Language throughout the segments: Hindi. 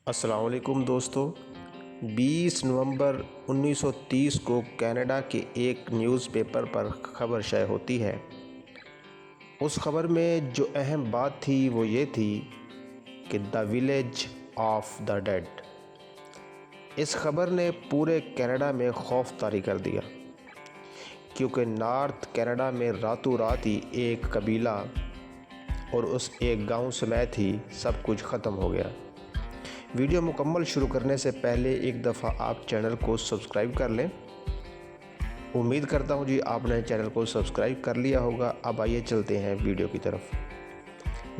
अस्सलाम वालेकुम दोस्तों। 20 नवंबर 1930 को कनाडा के एक न्यूज़पेपर पर खबर शाये होती है। उस खबर में जो अहम बात थी वो ये थी कि the village of the dead. इस खबर ने पूरे कनाडा में खौफ तारी कर दिया, क्योंकि नॉर्थ कनाडा में रातों रात ही एक कबीला और उस एक गांव समेत ही सब कुछ ख़त्म हो गया। वीडियो मुकम्मल शुरू करने से पहले एक दफ़ा आप चैनल को सब्सक्राइब कर लें। उम्मीद करता हूं जी आपने चैनल को सब्सक्राइब कर लिया होगा। अब आइए चलते हैं वीडियो की तरफ।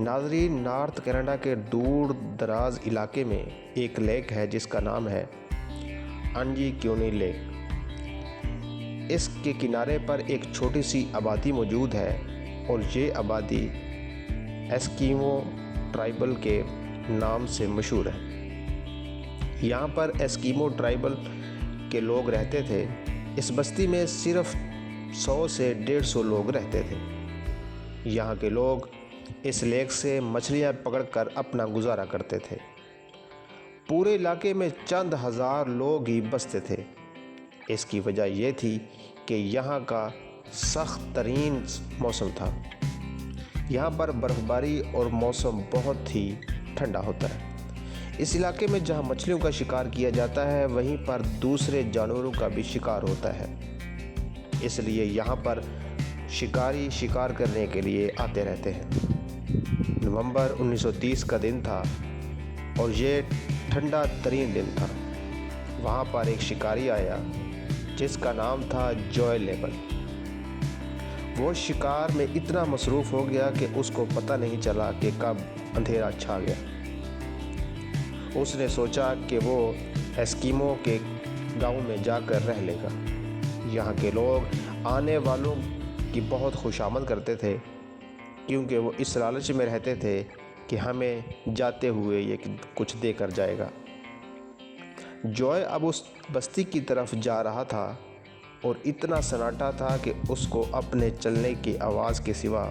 नाज़रीन, नॉर्थ कनाडा के दूर दराज इलाके में एक लेक है जिसका नाम है अंजीक्योनी लेक। इसके किनारे पर एक छोटी सी आबादी मौजूद है और ये आबादी एस्किमो ट्राइबल के नाम से मशहूर है। यहाँ पर एस्किमो ट्राइबल के लोग रहते थे। इस बस्ती में सिर्फ 100 से 150 लोग रहते थे। यहाँ के लोग इस लेक से मछलियाँ पकड़कर अपना गुजारा करते थे। पूरे इलाके में चंद हज़ार लोग ही बसते थे। इसकी वजह यह थी कि यहाँ का सख्त तरीन मौसम था। यहाँ पर बर्फ़बारी और मौसम बहुत ही ठंडा होता है। इस इलाके में जहाँ मछलियों का शिकार किया जाता है वहीं पर दूसरे जानवरों का भी शिकार होता है, इसलिए यहाँ पर शिकारी शिकार करने के लिए आते रहते हैं। नवंबर 1930 का दिन था और ये ठंडा तरीन दिन था। वहाँ पर एक शिकारी आया जिसका नाम था जॉय लेबल। वो शिकार में इतना मसरूफ़ हो गया कि उसको पता नहीं चला कि कब अंधेरा छा गया। उसने सोचा कि वो एस्किमो के गांव में जाकर रह लेगा। यहाँ के लोग आने वालों की बहुत खुशामद करते थे, क्योंकि वो इस लालच में रहते थे कि हमें जाते हुए ये कुछ देकर जाएगा। जॉय अब उस बस्ती की तरफ जा रहा था और इतना सन्नाटा था कि उसको अपने चलने की आवाज़ के सिवा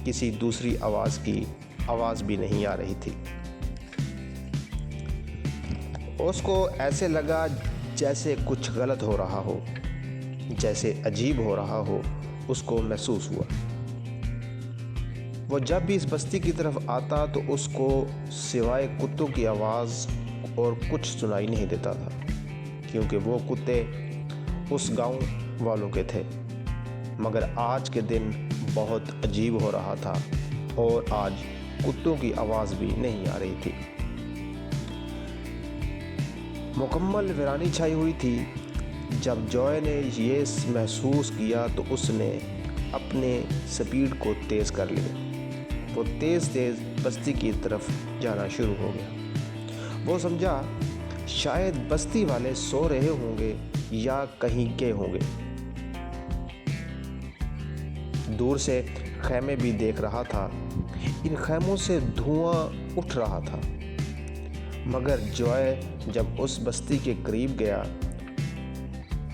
किसी दूसरी आवाज़ की आवाज़ भी नहीं आ रही थी। उसको ऐसे लगा जैसे कुछ गलत हो रहा हो, जैसे अजीब हो रहा हो, उसको महसूस हुआ। वो जब भी इस बस्ती की तरफ आता तो उसको सिवाय कुत्तों की आवाज़ और कुछ सुनाई नहीं देता था, क्योंकि वो कुत्ते उस गांव वालों के थे। मगर आज के दिन बहुत अजीब हो रहा था और आज कुत्तों की आवाज़ भी नहीं आ रही थी। मुकम्मल वीरानी छाई हुई थी। जब जॉय ने ये महसूस किया तो उसने अपने स्पीड को तेज़ कर लिया। वो तेज़ बस्ती की तरफ जाना शुरू हो गया। वो समझा शायद बस्ती वाले सो रहे होंगे या कहीं गए होंगे। दूर से खैमे भी देख रहा था। इन खैमों से धुआं उठ रहा था। मगर जॉय जब उस बस्ती के करीब गया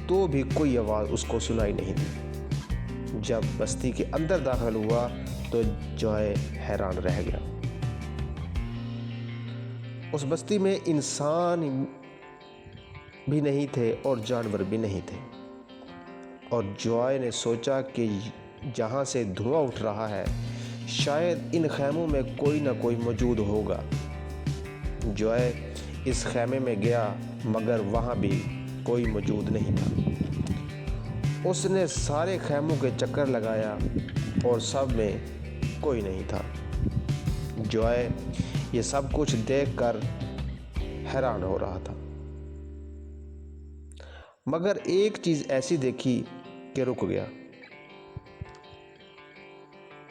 तो भी कोई आवाज़ उसको सुनाई नहीं दी। जब बस्ती के अंदर दाखिल हुआ तो जॉय हैरान रह गया। उस बस्ती में इंसान भी नहीं थे और जानवर भी नहीं थे। और जॉय ने सोचा कि जहाँ से धुआं उठ रहा है शायद इन खैमों में कोई ना कोई मौजूद होगा। जॉय इस खैमे में गया मगर वहाँ भी कोई मौजूद नहीं था। उसने सारे खैमों के चक्कर लगाया और सब में कोई नहीं था। जॉय ये सब कुछ देखकर हैरान हो रहा था, मगर एक चीज़ ऐसी देखी कि रुक गया।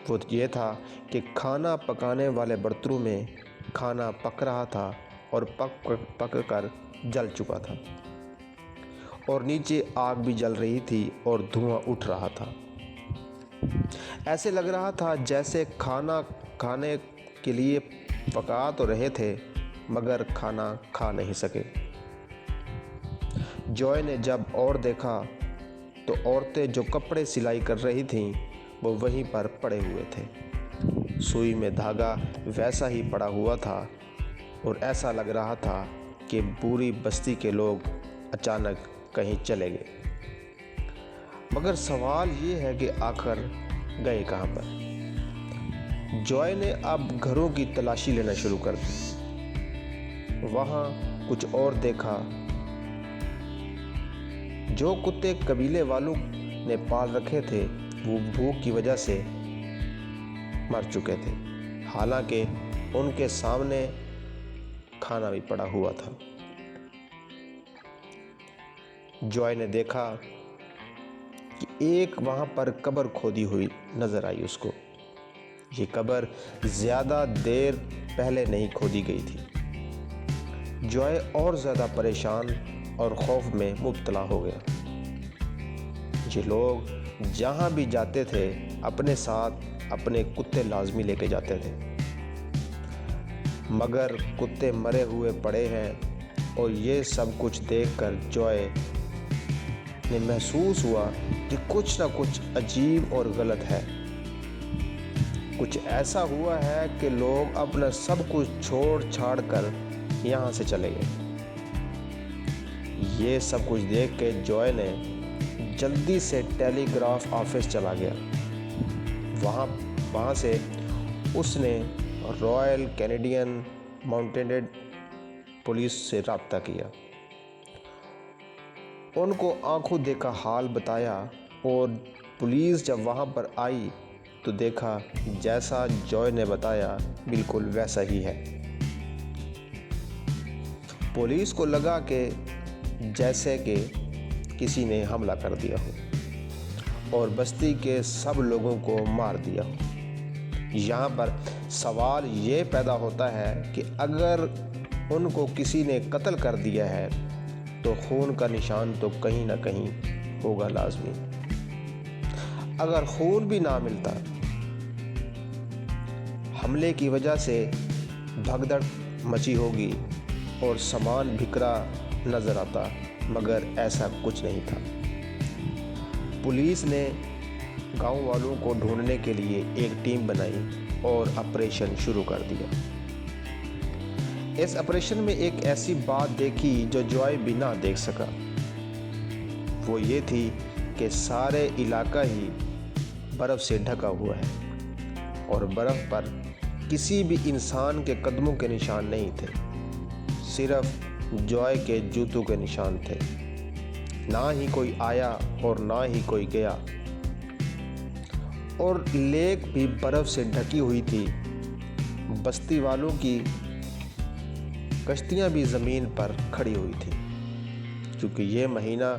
वो ये था कि खाना पकाने वाले बर्तनों में खाना पक रहा था और पक कर जल चुका था और नीचे आग भी जल रही थी और धुआं उठ रहा था। ऐसे लग रहा था जैसे खाना खाने के लिए पका तो रहे थे मगर खाना खा नहीं सके। जॉय ने जब और देखा तो औरतें जो कपड़े सिलाई कर रही थीं वो वहीं पर पड़े हुए थे। सुई में धागा वैसा ही पड़ा हुआ था और ऐसा लग रहा था कि पूरी बस्ती के लोग अचानक कहीं चले गए। मगर सवाल ये है कि आखिर गए कहाँ पर। जॉय ने अब घरों की तलाशी लेना शुरू कर दी। वहाँ कुछ और देखा। जो कुत्ते कबीले वालों ने पाल रखे थे वो भूख की वजह से मर चुके थे, हालांकि उनके सामने खाना भी पड़ा हुआ था। जॉय ने देखा कि एक वहाँ पर कब्र खोदी हुई नजर आई उसको। ये कब्र ज़्यादा देर पहले नहीं खोदी गई थी। जॉय और ज़्यादा परेशान और खौफ में मुब्तला हो गया। ये लोग जहाँ भी जाते थे अपने साथ अपने कुत्ते लाजमी लेके जाते थे, मगर कुत्ते मरे हुए पड़े हैं। और ये सब कुछ देखकर जॉय ने महसूस हुआ कि कुछ ना कुछ अजीब और गलत है। कुछ ऐसा हुआ है कि लोग अपना सब कुछ छोड़ छाड़ कर यहाँ से चले गए। ये सब कुछ देख के जॉय ने जल्दी से टेलीग्राफ ऑफिस चला गया। वहाँ से उसने रॉयल कैनेडियन माउंटेड पुलिस से रब्ता किया, उनको आंखों देखा हाल बताया। और पुलिस जब वहाँ पर आई तो देखा जैसा जॉय ने बताया बिल्कुल वैसा ही है। पुलिस को लगा कि जैसे कि किसी ने हमला कर दिया हो और बस्ती के सब लोगों को मार दिया हो। यहाँ पर सवाल ये पैदा होता है कि अगर उनको किसी ने कत्ल कर दिया है तो खून का निशान तो कहीं ना कहीं होगा लाजमी। अगर खून भी ना मिलता, हमले की वजह से भगदड़ मची होगी और सामान बिखरा नजर आता, मगर ऐसा कुछ नहीं था। पुलिस ने गांव वालों को ढूंढने के लिए एक टीम बनाई और ऑपरेशन शुरू कर दिया। इस ऑपरेशन में एक ऐसी बात देखी जो जॉय भी ना देख सका। वो ये थी कि सारे इलाका ही बर्फ़ से ढका हुआ है और बर्फ़ पर किसी भी इंसान के कदमों के निशान नहीं थे, सिर्फ जॉय के जूतों के निशान थे। ना ही कोई आया और ना ही कोई गया। और लेक भी बर्फ़ से ढकी हुई थी। बस्ती वालों की कश्तियाँ भी ज़मीन पर खड़ी हुई थी, क्योंकि ये महीना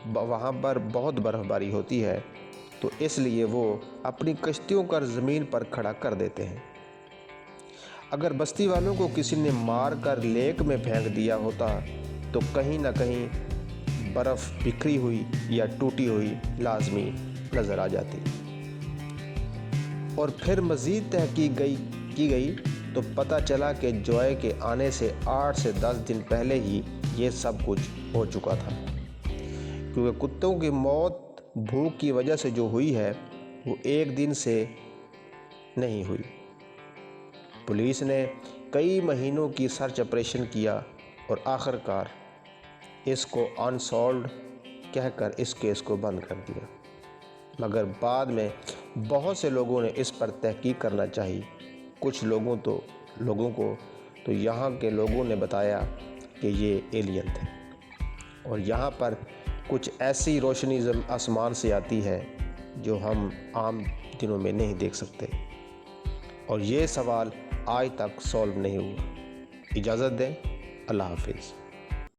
वहाँ पर बहुत बर्फ़बारी होती है, तो इसलिए वो अपनी कश्तियों को ज़मीन पर खड़ा कर देते हैं। अगर बस्ती वालों को किसी ने मार कर लेक में फेंक दिया होता तो कहीं ना कहीं बर्फ़ बिखरी हुई या टूटी हुई लाजमी नज़र आ जाती। और फिर मज़ीद तहकीक की गई तो पता चला कि जॉय के आने से 8 से 10 दिन पहले ही ये सब कुछ हो चुका था, क्योंकि कुत्तों की मौत भूख की वजह से जो हुई है वो एक दिन से नहीं हुई। पुलिस ने कई महीनों की सर्च ऑपरेशन किया और आखिरकार इसको अनसॉल्व्ड कहकर इस केस को बंद कर दिया। मगर बाद में बहुत से लोगों ने इस पर तहकीक करना चाहिए। कुछ लोगों को तो यहाँ के लोगों ने बताया कि ये एलियन थे और यहाँ पर कुछ ऐसी रोशनी आसमान से आती है जो हम आम दिनों में नहीं देख सकते। और ये सवाल आज तक सॉल्व नहीं हुआ। इजाज़त दें। अल्लाह हाफिज़।